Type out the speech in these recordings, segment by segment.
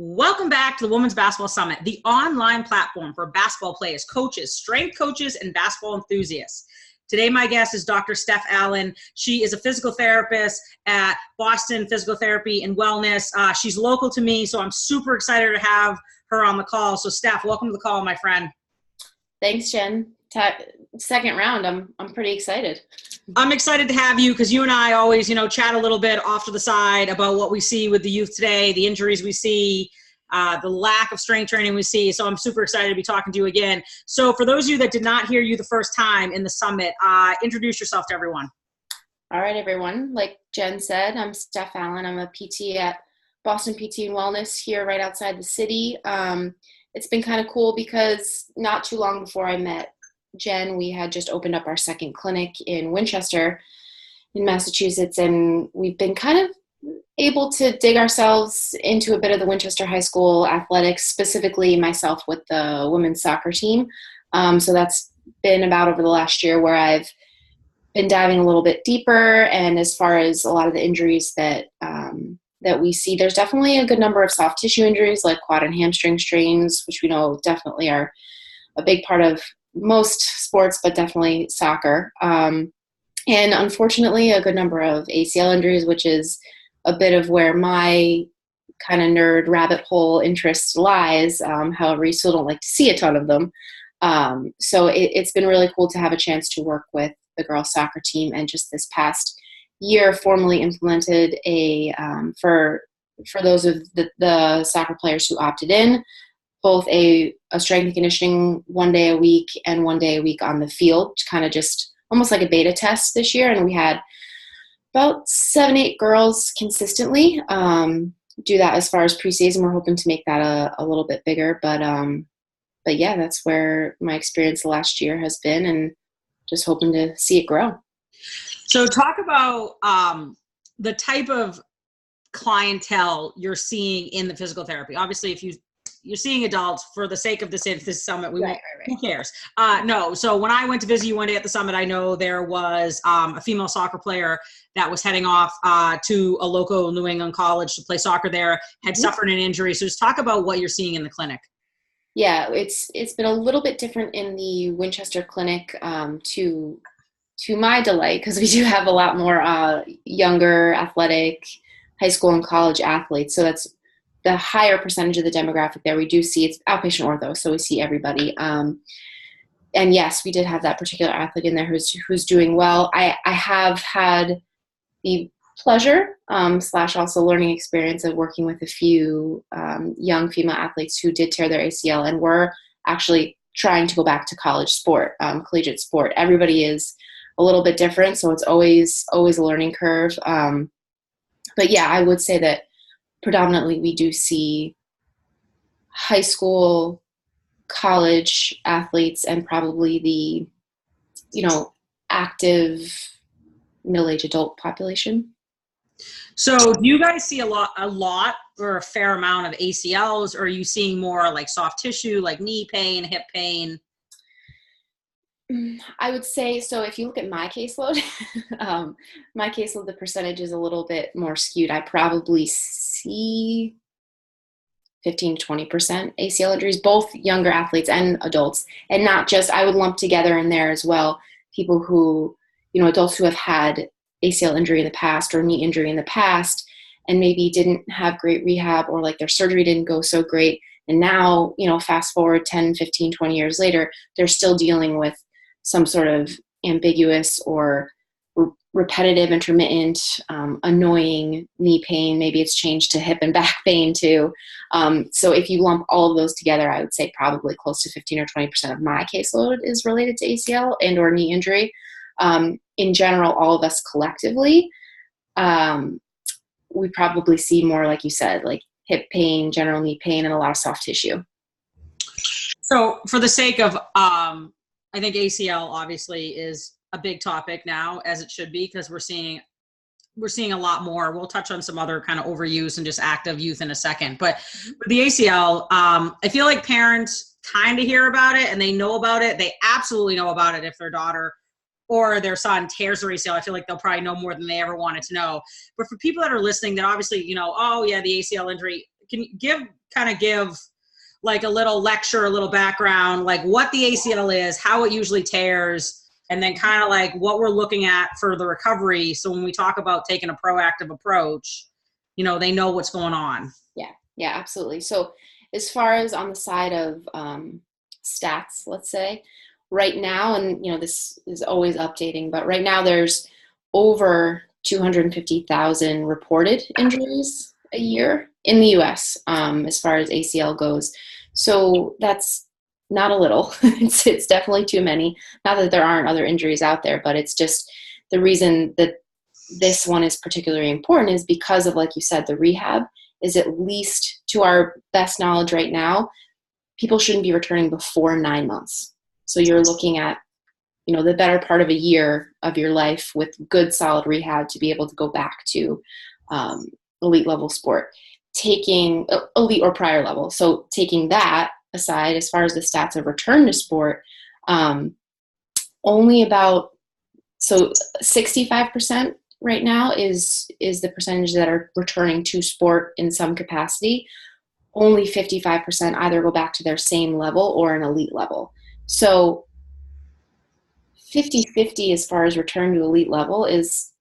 Welcome back to the Women's Basketball Summit, the online platform for basketball players, coaches, strength coaches, and basketball enthusiasts. Today, my guest is Dr. Steph Allen. She is a physical therapist at Boston Physical Therapy and Wellness. She's local to me, so I'm super excited to have her on the call. So, Steph, welcome to the call, my friend. Thanks, Jen. Second round, I'm pretty excited. I'm excited to have you because you and I always, chat a little bit off to the side about what we see with the youth today, the injuries we see, the lack of strength training we see. So I'm super excited to be talking to you again. So for those of you that did not hear you the first time in the summit, introduce yourself to everyone. All right, everyone. Like Jen said, I'm Steph Allen. I'm a PT at Boston PT and Wellness here right outside the city. It's been kind of cool because not too long before I met Jen, we had just opened up our second clinic in Winchester in Massachusetts, and we've been kind of able to dig ourselves into a bit of the Winchester High School athletics, specifically myself with the women's soccer team. So that's been about over the last year where I've been diving a little bit deeper. And as far as a lot of the injuries that we see, there's definitely a good number of soft tissue injuries like quad and hamstring strains, which we know definitely are a big part of most sports, but definitely soccer. And unfortunately, a good number of ACL injuries, which is a bit of where my kind of nerd rabbit hole interest lies. However, you still don't like to see a ton of them. So it's been really cool to have a chance to work with the girls soccer team, and just this past year formally implemented for those of the soccer players who opted in, both a strength and conditioning 1 day a week and 1 day a week on the field, kind of just almost like a beta test this year. And we had about 7-8 girls consistently do that as far as preseason. We're hoping to make that a little bit bigger, but yeah, that's where my experience last year has been, and just hoping to see it grow. So talk about the type of clientele you're seeing in the physical therapy. Obviously, if you're seeing adults, for the sake of this summit, Right. Who cares? No. So when I went to visit you one day at the summit, I know there was a female soccer player that was heading off to a local New England college to play soccer there, had suffered an injury. So just talk about what you're seeing in the clinic. Yeah, it's been a little bit different in the Winchester clinic, to my delight, because we do have a lot more younger athletic high school and college athletes. So that's the higher percentage of the demographic there. We do see it's outpatient ortho, so we see everybody. And yes, we did have that particular athlete in there who's doing well. I have had the pleasure / also learning experience of working with a few young female athletes who did tear their ACL and were actually trying to go back to college sport, collegiate sport. Everybody is a little bit different, so it's always a learning curve. But yeah, I would say that predominantly we do see high school, college athletes, and probably the active middle-aged adult population. So do you guys see a lot or a fair amount of ACLs, or are you seeing more like soft tissue, like knee pain, hip pain? I would say, so if you look at my caseload, the percentage is a little bit more skewed. I probably see 15 to 20% ACL injuries, both younger athletes and adults, and not just, I would lump together in there as well, people who, adults who have had ACL injury in the past or knee injury in the past, and maybe didn't have great rehab, or like their surgery didn't go so great. And now, fast forward 10, 15, 20 years later, they're still dealing with some sort of ambiguous or repetitive, intermittent, annoying knee pain. Maybe it's changed to hip and back pain too. So if you lump all of those together, I would say probably close to 15 or 20% of my caseload is related to ACL and or knee injury. In general, all of us collectively, we probably see more, like you said, like hip pain, general knee pain, and a lot of soft tissue. So for the sake of, I think ACL obviously is a big topic now, as it should be, because we're seeing a lot more. We'll touch on some other kind of overuse and just active youth in a second. But with the ACL, I feel like parents kind of hear about it and they know about it. They absolutely know about it if their daughter or their son tears their ACL. I feel like they'll probably know more than they ever wanted to know. But for people that are listening that obviously, oh yeah, the ACL injury, can you give kind of give like a little lecture, a little background, like what the ACL is, how it usually tears, and then kind of like what we're looking at for the recovery. So when we talk about taking a proactive approach, you know, they know what's going on. Yeah, absolutely. So as far as on the side of stats, let's say, right now, and you know, this is always updating, but right now there's over 250,000 reported injuries a year in the US as far as ACL goes. So that's not a little. It's definitely too many. Not that there aren't other injuries out there, but it's just the reason that this one is particularly important is because of, like you said, the rehab is, at least to our best knowledge right now, people shouldn't be returning before 9 months. So you're looking at, you know, the better part of a year of your life with good solid rehab to be able to go back to elite level sport, taking elite or prior level. So taking that aside, as far as the stats of return to sport, only about, so 65% right now is the percentage that are returning to sport in some capacity. Only 55% either go back to their same level or an elite level. So 50-50 as far as return to elite level is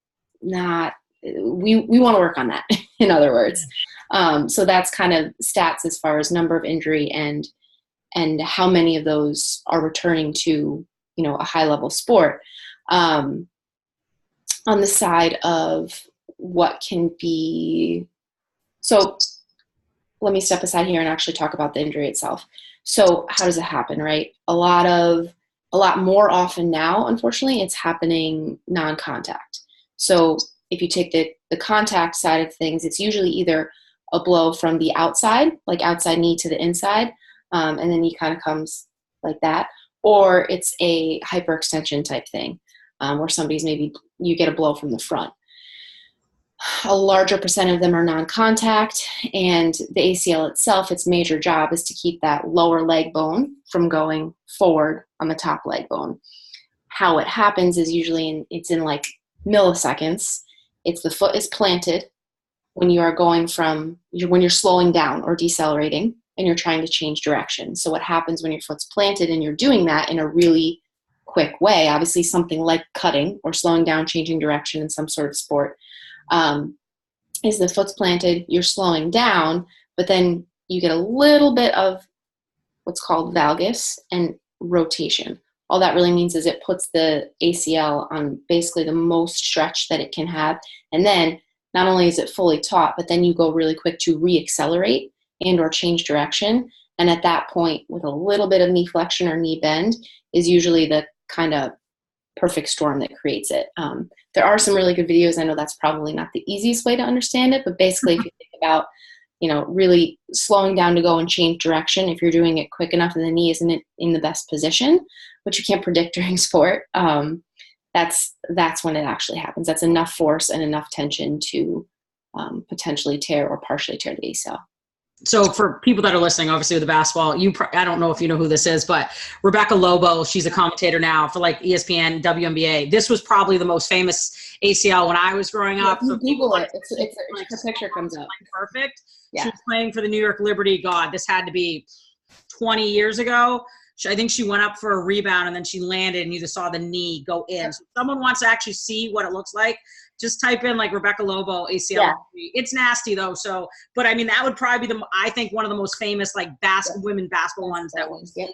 not, we want to work on that, in other words. So that's kind of stats as far as number of injury and how many of those are returning to, you know, a high level sport. On the side of what can be, so let me step aside here and actually talk about the injury itself. So how does it happen, right? A lot more often now, unfortunately, it's happening non-contact. So if you take the contact side of things, it's usually either a blow from the outside, like outside knee to the inside, and then he kind of comes like that, or it's a hyperextension type thing, where somebody's maybe, you get a blow from the front. A larger percent of them are non-contact, and the ACL itself, its major job is to keep that lower leg bone from going forward on the top leg bone. How it happens is usually it's in like milliseconds. It's the foot is planted when you are going when you're slowing down or decelerating and you're trying to change direction. So what happens when your foot's planted and you're doing that in a really quick way, obviously something like cutting or slowing down, changing direction in some sort of sport, is the foot's planted, you're slowing down, but then you get a little bit of what's called valgus and rotation. All that really means is it puts the ACL on basically the most stretch that it can have. And then not only is it fully taut, but then you go really quick to re-accelerate and or change direction. And at that point, with a little bit of knee flexion or knee bend, is usually the kind of perfect storm that creates it. There are some really good videos. I know that's probably not the easiest way to understand it, but basically if you think about, you know, really slowing down to go and change direction, if you're doing it quick enough and the knee isn't in the best position, which you can't predict during sport, that's when it actually happens. That's enough force and enough tension to potentially tear or partially tear the ACL. So for people that are listening, obviously with the basketball, I don't know if you know who this is, but Rebecca Lobo, she's a commentator now for like ESPN, WNBA. This was probably the most famous ACL when I was growing up. You so Google it. Her picture comes up. Like perfect. Yeah. She was playing for the New York Liberty. God, this had to be 20 years ago. I think she went up for a rebound and then she landed and you just saw the knee go in. So if someone wants to actually see what it looks like, just type in like Rebecca Lobo ACL. Yeah. It's nasty though. So, but I mean, that would probably be I think one of the most famous like women basketball ones that was. Yep.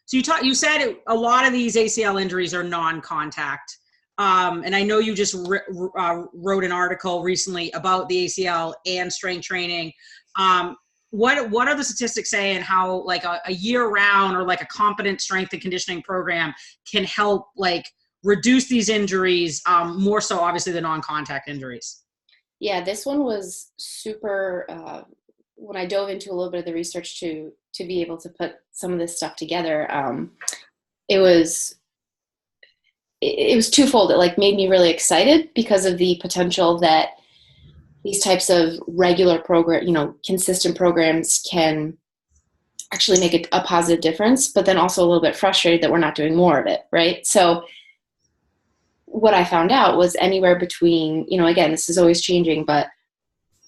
So you said a lot of these ACL injuries are non-contact. And I know you just wrote an article recently about the ACL and strength training. What are the statistics saying how like a year round or like a competent strength and conditioning program can help like reduce these injuries, more so obviously the non-contact injuries? Yeah, this one was super, when I dove into a little bit of the research to be able to put some of this stuff together, it was twofold. It like made me really excited because of the potential that these types of regular consistent programs can actually make a positive difference, but then also a little bit frustrated that we're not doing more of it, right? So what I found out was anywhere between, again, this is always changing, but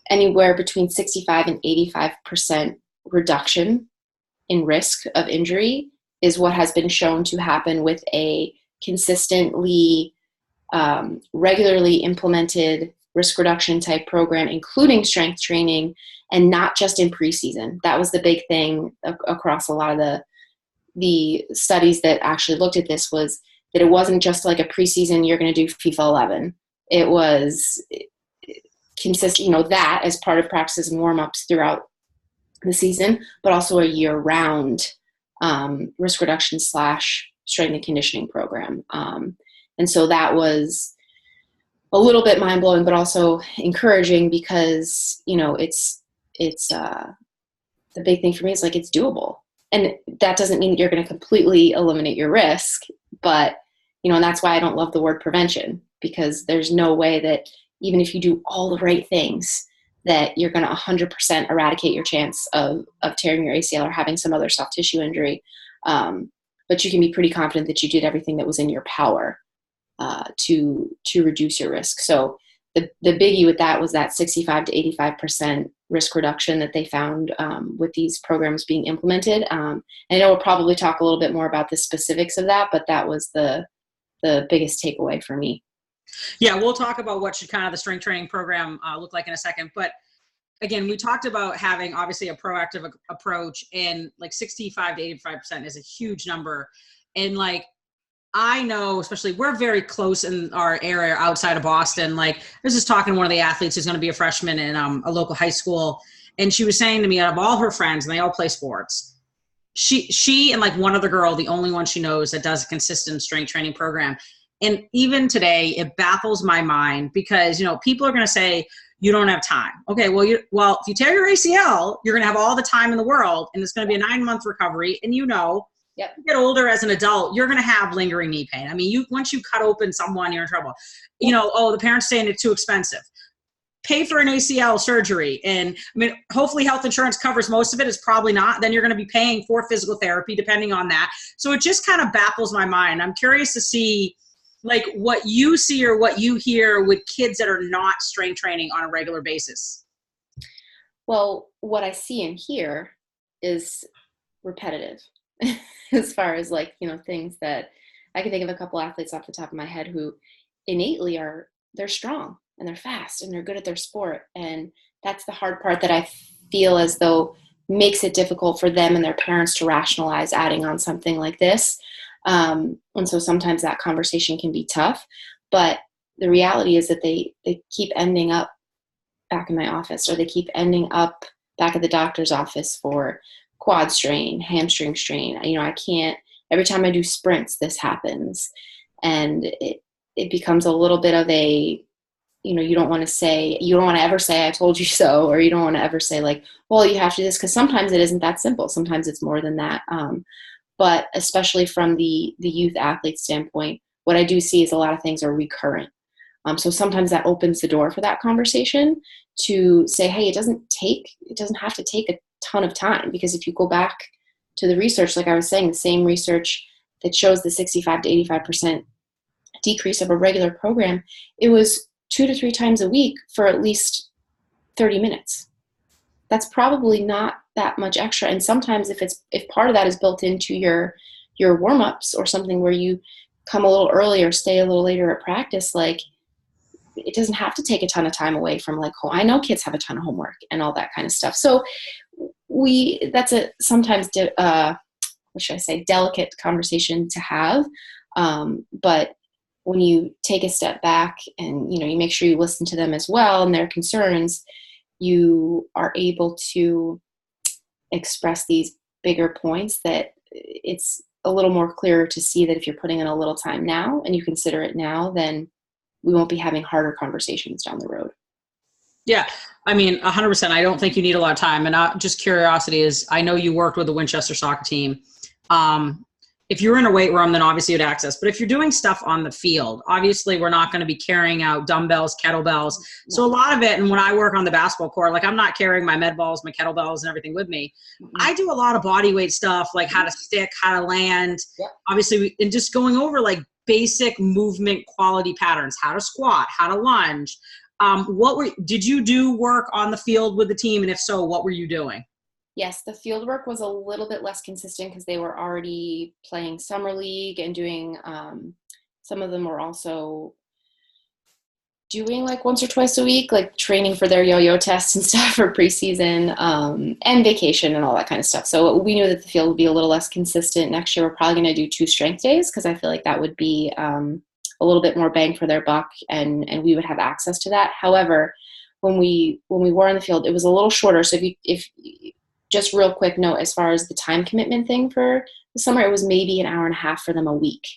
anywhere between 65 and 85% reduction in risk of injury is what has been shown to happen with a consistently, regularly implemented risk reduction type program, including strength training, and not just in preseason. That was the big thing across a lot of the studies that actually looked at this, was that it wasn't just like a preseason, you're going to do FIFA 11. It was consistent, that as part of practices and warm-ups throughout the season, but also a year-round risk reduction / strength and conditioning program. And so that was a little bit mind-blowing, but also encouraging, because, it's the big thing for me is like, it's doable. And that doesn't mean that you're going to completely eliminate your risk, but, and that's why I don't love the word prevention, because there's no way that even if you do all the right things, that you're going to 100% eradicate your chance of tearing your ACL or having some other soft tissue injury. But you can be pretty confident that you did everything that was in your power to reduce your risk. So the biggie with that was that 65 to 85% risk reduction that they found with these programs being implemented. And I know we'll probably talk a little bit more about the specifics of that, but that was the biggest takeaway for me. Yeah, we'll talk about what should kind of the strength training program look like in a second. But again, we talked about having obviously a proactive approach, and like 65 to 85% is a huge number. And like, I know, especially we're very close in our area outside of Boston. Like, I was just talking to one of the athletes who's going to be a freshman in a local high school. And she was saying to me, out of all her friends, and they all play sports, she and like one other girl, the only one she knows that does a consistent strength training program. And even today, it baffles my mind, because, people are going to say, you don't have time. Okay, well, if you tear your ACL, you're going to have all the time in the world, and it's going to be a 9-month recovery. And Yep. You get older as an adult, you're going to have lingering knee pain. I mean, once you cut open someone, you're in trouble. The parents saying it's too expensive. Pay for an ACL surgery. And I mean, hopefully health insurance covers most of it. It's probably not. Then you're going to be paying for physical therapy, depending on that. So it just kind of baffles my mind. I'm curious to see like what you see or what you hear with kids that are not strength training on a regular basis. Well, what I see and hear is repetitive as far as like, things that I can think of a couple athletes off the top of my head who innately they're strong and they're fast and they're good at their sport. And that's the hard part that I feel as though makes it difficult for them and their parents to rationalize adding on something like this. And so sometimes that conversation can be tough, but the reality is that they keep ending up back in my office, or they keep ending up back at the doctor's office for quad strain, hamstring strain. I can't, every time I do sprints, this happens. And it becomes a little bit of a, you don't want to ever say, I told you so, or you don't want to ever say like, well, you have to do this, because sometimes it isn't that simple. Sometimes it's more than that. But especially from the youth athlete standpoint, what I do see is a lot of things are recurrent. So sometimes that opens the door for that conversation to say, hey, it doesn't have to take a ton of time, because if you go back to the research, like I was saying, the same research that shows the 65 to 85% decrease of a regular program, it was 2 to 3 times a week for at least 30 minutes. That's probably not that much extra. And sometimes if part of that is built into your warm-ups, or something where you come a little early or stay a little later at practice, like it doesn't have to take a ton of time away from like, I know kids have a ton of homework and all that kind of stuff. So that's a sometimes delicate conversation to have. But when you take a step back and, you make sure you listen to them as well and their concerns, you are able to express these bigger points that it's a little more clear to see that if you're putting in a little time now and you consider it now, then we won't be having harder conversations down the road. Yeah. I mean, 100%. I don't think you need a lot of time. And just curiosity is, I know you worked with the Winchester soccer team. If you're in a weight room, then obviously you'd access. But if you're doing stuff on the field, obviously we're not going to be carrying out dumbbells, kettlebells. No. So a lot of it, and when I work on the basketball court, like I'm not carrying my med balls, my kettlebells and everything with me. Mm-hmm. I do a lot of body weight stuff, like how to stick, how to land. Yep. Obviously, and just going over like basic movement quality patterns, how to squat, how to lunge. Did you do work on the field with the team? And if so, what were you doing? Yes, the field work was a little bit less consistent because they were already playing summer league and doing, some of them were also doing like once or twice a week, like training for their yo-yo tests and stuff for preseason, and vacation and all that kind of stuff. So we knew that the field would be a little less consistent. Next year, we're probably going to do 2 strength days because I feel like that would be a little bit more bang for their buck, and we would have access to that. However, when we were in the field, it was a little shorter. So if just real quick note, as far as the time commitment thing for the summer, it was maybe an hour and a half for them a week.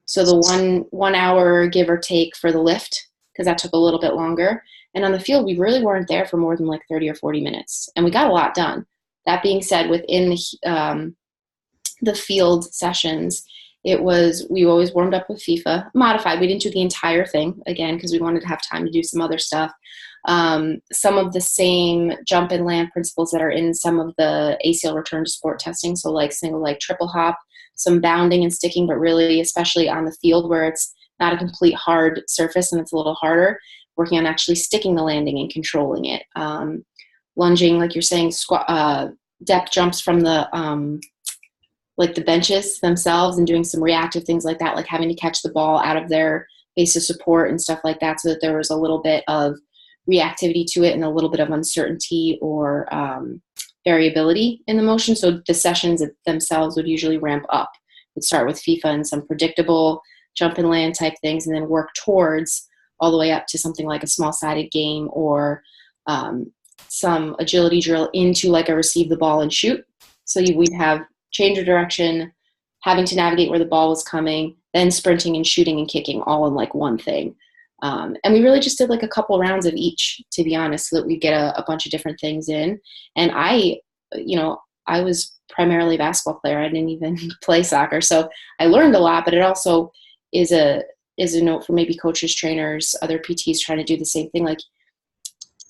So the 1 hour give or take for the lift, because that took a little bit longer. And on the field, we really weren't there for more than like 30 or 40 minutes. And we got a lot done. That being said, within the field sessions, we always warmed up with FIFA, modified. We didn't do the entire thing, again, because we wanted to have time to do some other stuff. Some of the same jump and land principles that are in some of the ACL return to sport testing. So like single leg triple hop, some bounding and sticking, but really, especially on the field where it's not a complete hard surface and it's a little harder, working on actually sticking the landing and controlling it. Lunging, like you're saying, depth jumps from like the benches themselves and doing some reactive things like that, like having to catch the ball out of their base of support and stuff like that, so that there was a little bit of reactivity to it and a little bit of uncertainty or variability in the motion. So the sessions themselves would usually ramp up. We'd start with FIFA and some predictable jump and land type things, and then work towards all the way up to something like a small-sided game or some agility drill into like a receive the ball and shoot. So we'd have change of direction, having to navigate where the ball was coming, then sprinting and shooting and kicking all in like one thing. And we really just did like a couple rounds of each, to be honest, so that we'd get a bunch of different things in. And I was primarily a basketball player. I didn't even play soccer. So I learned a lot, but it also is a note for maybe coaches, trainers, other PTs trying to do the same thing. Like,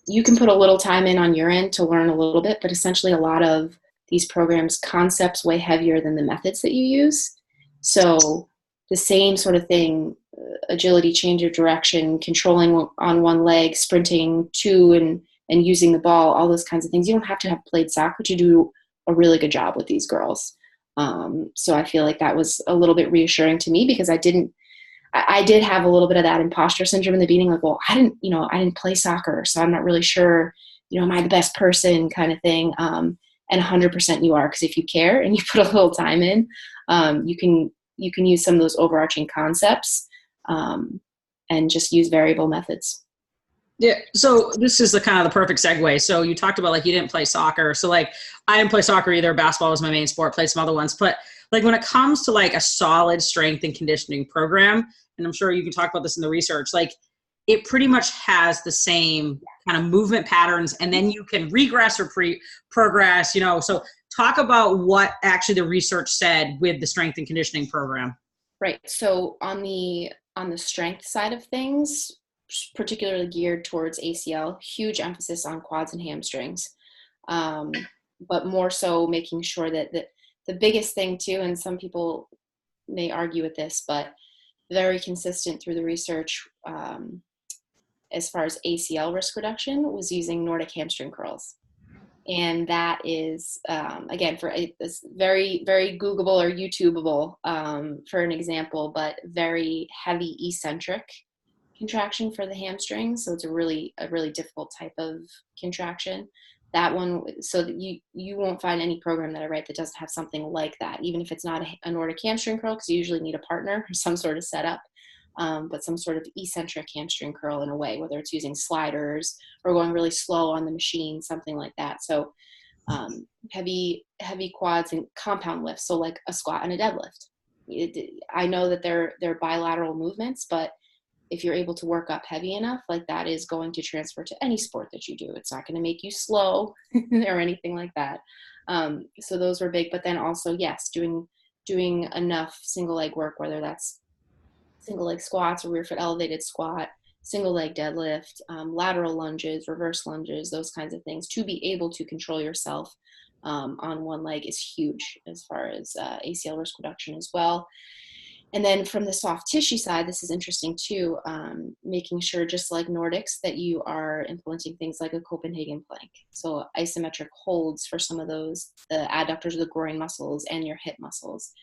you can put a little time in on your end to learn a little bit, but essentially a lot of these programs, concepts way heavier than the methods that you use. So the same sort of thing, agility, change of direction, controlling on one leg, sprinting two and using the ball, all those kinds of things. You don't have to have played soccer to do a really good job with these girls. So I feel like that was a little bit reassuring to me, because I did have a little bit of that imposter syndrome in the beginning, like, well, I didn't play soccer, so I'm not really sure, am I the best person kind of thing. And 100% you are, because if you care and you put a little time in, you can use some of those overarching concepts and just use variable methods. Yeah. So this is the kind of the perfect segue. So you talked about like you didn't play soccer. So like I didn't play soccer either. Basketball was my main sport, played some other ones. But like when it comes to like a solid strength and conditioning program, and I'm sure you can talk about this in the research, like it pretty much has the same kind of movement patterns, and then you can regress or progress, So talk about what actually the research said with the strength and conditioning program. Right. So on the strength side of things, particularly geared towards ACL, huge emphasis on quads and hamstrings, but more so making sure that the biggest thing too, and some people may argue with this, but very consistent through the research as far as ACL risk reduction was using Nordic hamstring curls. And that is, again, it's very, very Googleable or YouTubeable for an example, but very heavy eccentric contraction for the hamstring. So it's a really difficult type of contraction. That one, so that you won't find any program that I write that doesn't have something like that, even if it's not a Nordic hamstring curl, because you usually need a partner or some sort of setup. But some sort of eccentric hamstring curl in a way, whether it's using sliders or going really slow on the machine, something like that. So heavy quads and compound lifts, so like a squat and a deadlift. I know that they're bilateral movements, but if you're able to work up heavy enough, like that is going to transfer to any sport that you do. It's not going to make you slow or anything like that. So those were big, but then also, yes, doing enough single leg work, whether that's single leg squats or rear foot elevated squat, single leg deadlift, lateral lunges, reverse lunges, those kinds of things, to be able to control yourself on one leg is huge as far as ACL risk reduction as well. And then from the soft tissue side, this is interesting too, making sure, just like Nordics, that you are implementing things like a Copenhagen plank. So isometric holds for some of those, the adductors of the groin muscles and your hip muscles.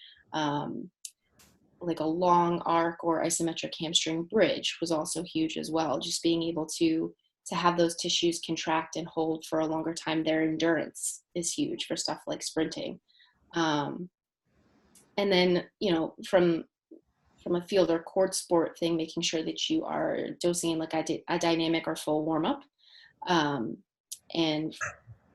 Like a long arc or isometric hamstring bridge was also huge as well. Just being able to have those tissues contract and hold for a longer time. Their endurance is huge for stuff like sprinting. And then, from a field or court sport thing, making sure that you are dosing in like a dynamic or full warm up. And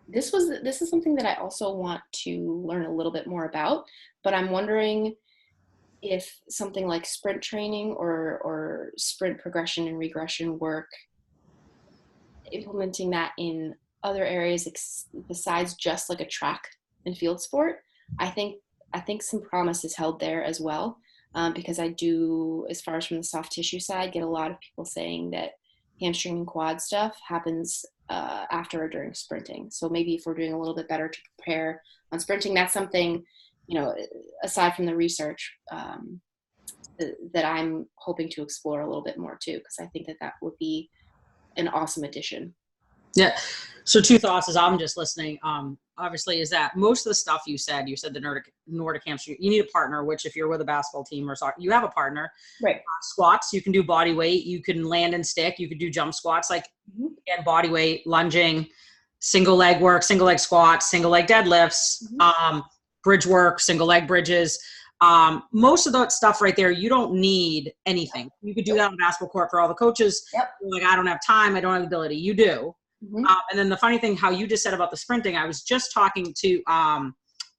this is something that I also want to learn a little bit more about, but I'm wondering if something like sprint training or sprint progression and regression work, implementing that in other areas besides just like a track and field sport, I think some promise is held there as well. Because I do, as far as from the soft tissue side, get a lot of people saying that hamstring and quad stuff happens after or during sprinting. So maybe if we're doing a little bit better to prepare on sprinting, that's something, aside from the research, that I'm hoping to explore a little bit more too, because I think that would be an awesome addition. Yeah. So two thoughts as I'm just listening. Obviously, is that most of the stuff you said the Nordic hamstring, you need a partner, which if you're with a basketball team or soccer, you have a partner. Right. Squats, you can do body weight, you can land and stick, you can do jump squats, like again, body weight, lunging, single leg work, single leg squats, single leg deadlifts, bridge work, single leg bridges. Most of that stuff right there, you don't need anything. You could do that on a basketball court for all the coaches. Yep. Like, I don't have time, I don't have the ability. You do. And then the funny thing, how you just said about the sprinting, I was just talking to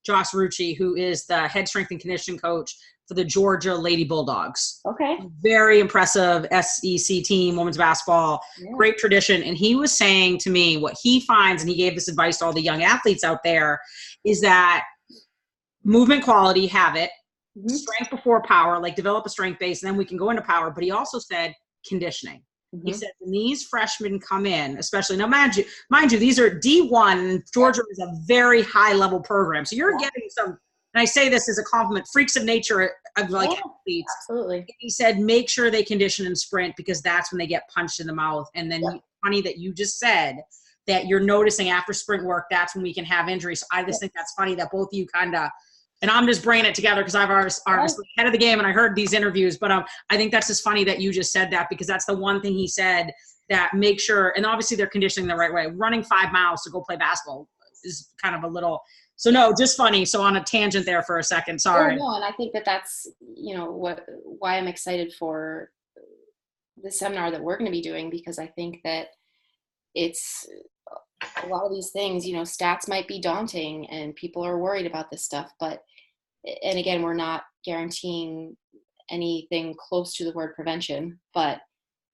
Josh Rucci, who is the head strength and conditioning coach for the Georgia Lady Bulldogs. Okay. Very impressive SEC team, women's basketball, great tradition. And he was saying to me what he finds, and he gave this advice to all the young athletes out there, is that movement quality, have it, strength before power, like develop a strength base, and then we can go into power. But he also said conditioning. He said, when these freshmen come in, especially now, mind you, these are D1. Georgia is a very high level program. So you're getting some, and I say this as a compliment, freaks of nature of like athletes. Absolutely. And he said, make sure they condition and sprint, because that's when they get punched in the mouth. And then funny that you just said that you're noticing after sprint work, that's when we can have injuries. So I just think that's funny that both of you kind of, and I'm just bringing it together because I've obviously ahead of the game and I heard these interviews, but I think that's just funny that you just said that, because that's the one thing he said, that make sure, and obviously they're conditioning the right way. Running 5 miles to go play basketball is kind of a little, so no, just funny. So on a tangent there for a second, sorry. No, and I think that's, why I'm excited for the seminar that we're going to be doing, because I think that it's a lot of these things, stats might be daunting and people are worried about this stuff, and again, we're not guaranteeing anything close to the word prevention, but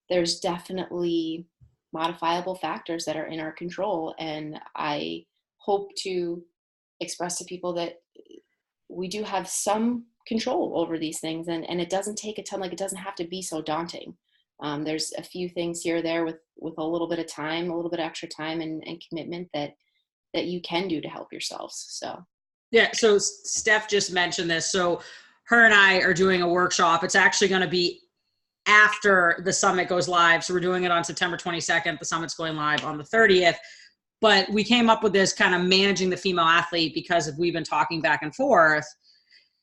there's definitely modifiable factors that are in our control. And I hope to express to people that we do have some control over these things, and it doesn't take a ton, like it doesn't have to be so daunting. There's a few things here or there with a little bit of time, a little bit of extra time and commitment that you can do to help yourselves. So. Yeah. So Steph just mentioned this. So her and I are doing a workshop. It's actually going to be after the summit goes live. So we're doing it on September 22nd. The summit's going live on the 30th. But we came up with this kind of managing the female athlete, because if we've been talking back and forth,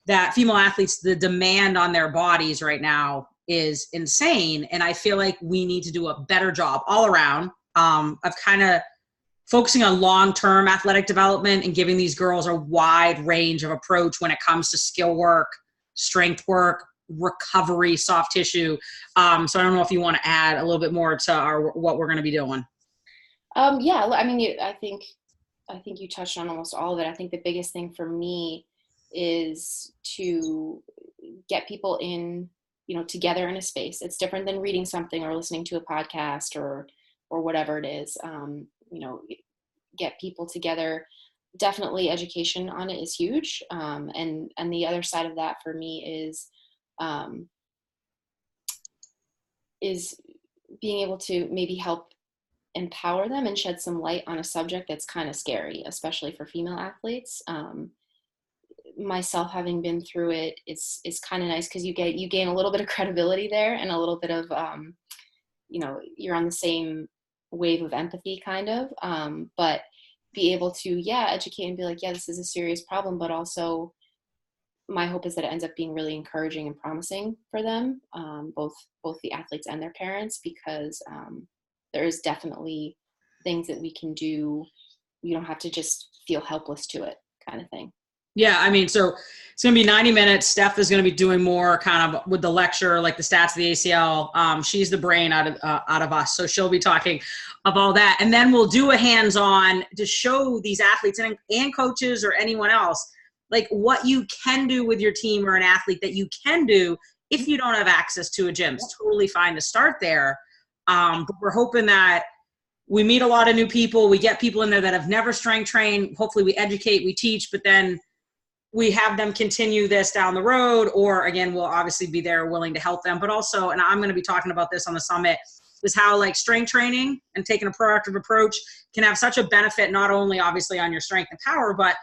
that female athletes, the demand on their bodies right now is insane. And I feel like we need to do a better job all around of kind of focusing on long-term athletic development and giving these girls a wide range of approach when it comes to skill work, strength work, recovery, soft tissue. So I don't know if you want to add a little bit more to what we're going to be doing. Yeah, I mean, I think you touched on almost all of it. I think the biggest thing for me is to get people in, together in a space. It's different than reading something or listening to a podcast or whatever it is. Get people together. Definitely education on it is huge. And the other side of that for me is being able to maybe help empower them and shed some light on a subject that's kind of scary, especially for female athletes. myself having been through it is kind of nice because you gain a little bit of credibility there and a little bit of you're on the same wave of empathy kind of, but be able to educate and be like, yeah, this is a serious problem, but also my hope is that it ends up being really encouraging and promising for them, both the athletes and their parents, because there is definitely things that we can do. You don't have to just feel helpless to it, kind of thing. Yeah, I mean, so it's going to be 90 minutes. Steph is going to be doing more kind of with the lecture, like the stats of the ACL. She's the brain out of us, so she'll be talking of all that, and then we'll do a hands-on to show these athletes and coaches or anyone else like what you can do with your team or an athlete that you can do if you don't have access to a gym. It's totally fine to start there, but we're hoping that we meet a lot of new people. We get people in there that have never strength trained. Hopefully, we educate, we teach, but then we have them continue this down the road, or again, we'll obviously be there willing to help them. But also, and I'm going to be talking about this on the summit, is how like strength training and taking a proactive approach can have such a benefit, not only obviously on your strength and power, but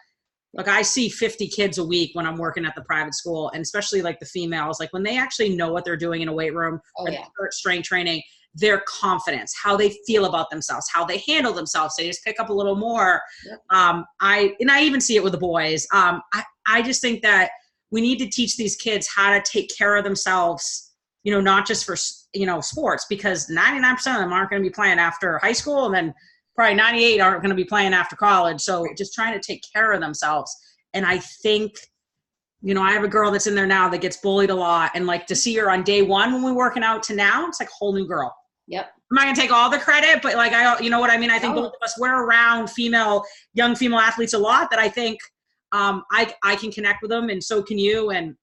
like I see 50 kids a week when I'm working at the private school, and especially like the females, like when they actually know what they're doing in a weight room or they start strength training, their confidence, how they feel about themselves, how they handle themselves, they just pick up a little more. Yep. I even see it with the boys. I just think that we need to teach these kids how to take care of themselves, not just for, sports, because 99% of them aren't going to be playing after high school, and then probably 98 aren't going to be playing after college. So just trying to take care of themselves. And I think, I have a girl that's in there now that gets bullied a lot, and like to see her on day one when we're working out to now, it's like a whole new girl. Yep. I'm not going to take all the credit, but like, you know what I mean? I think both of us, we're around young female athletes a lot that I think I can connect with them, and so can you. And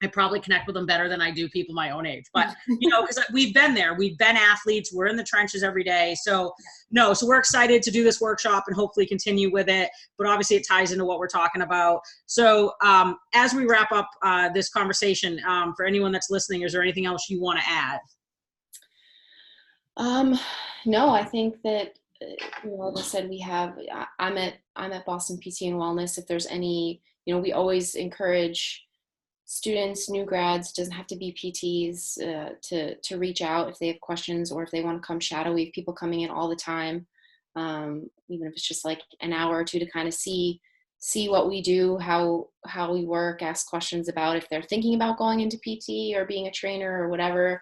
I probably connect with them better than I do people my own age. But, because we've been there. We've been athletes. We're in the trenches every day. So we're excited to do this workshop and hopefully continue with it. But obviously it ties into what we're talking about. So as we wrap up this conversation, for anyone that's listening, is there anything else you want to add? No, I think that, like I said, I'm at Boston PT and Wellness. If there's any, we always encourage students, new grads, doesn't have to be PTs, to reach out if they have questions or if they want to come shadow. We have people coming in all the time, even if it's just like an hour or two to kind of see what we do, how we work, ask questions about if they're thinking about going into PT or being a trainer or whatever.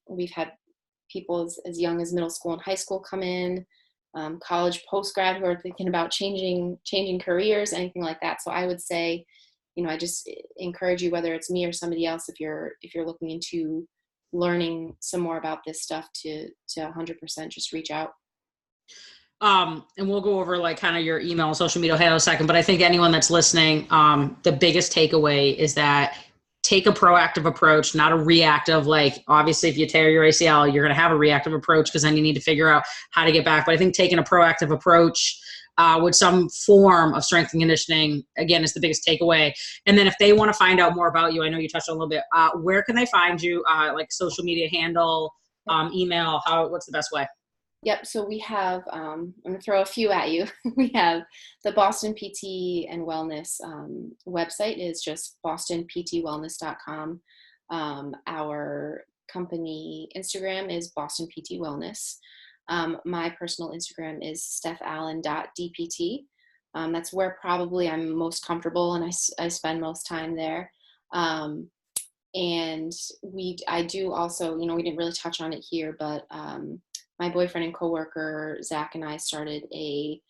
We've had people as young as middle school and high school come in, college post-grad who are thinking about changing careers, anything like that. So I would say, I just encourage you, whether it's me or somebody else, if you're looking into learning some more about this stuff, to 100% just reach out. And we'll go over like kind of your email and social media in a second, but I think anyone that's listening, the biggest takeaway is that take a proactive approach, not a reactive. Like obviously if you tear your ACL, you're going to have a reactive approach because then you need to figure out how to get back. But I think taking a proactive approach with some form of strength and conditioning, again, is the biggest takeaway. And then if they want to find out more about you, I know you touched on a little bit, where can they find you? Like social media handle, email, what's the best way? Yep. So we have, I'm going to throw a few at you. We have the Boston PT and Wellness website is just bostonptwellness.com. Our company Instagram is Boston PT Wellness. My personal Instagram is stephallen.dpt. That's where probably I'm most comfortable and I spend most time there. And I do also, we didn't really touch on it here, but my boyfriend and coworker, Zach, and I started a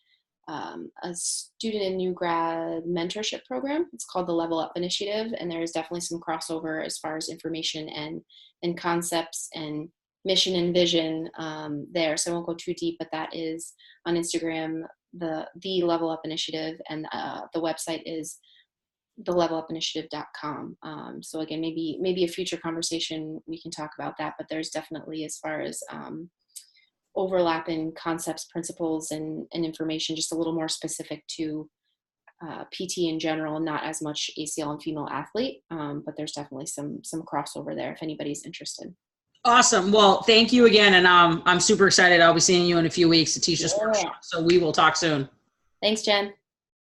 student and new grad mentorship program. It's called the Level Up Initiative. And there is definitely some crossover as far as information and concepts and mission and vision there. So I won't go too deep, but that is on Instagram, the Level Up Initiative, and the website is thelevelupinitiative.com. So again, maybe a future conversation we can talk about that, but there's definitely, as far as overlap in concepts, principles, and information, just a little more specific to PT in general, not as much ACL and female athlete, but there's definitely some crossover there if anybody's interested. Awesome. Well, thank you again. And I'm super excited. I'll be seeing you in a few weeks to teach this workshop. So we will talk soon. Thanks, Jen.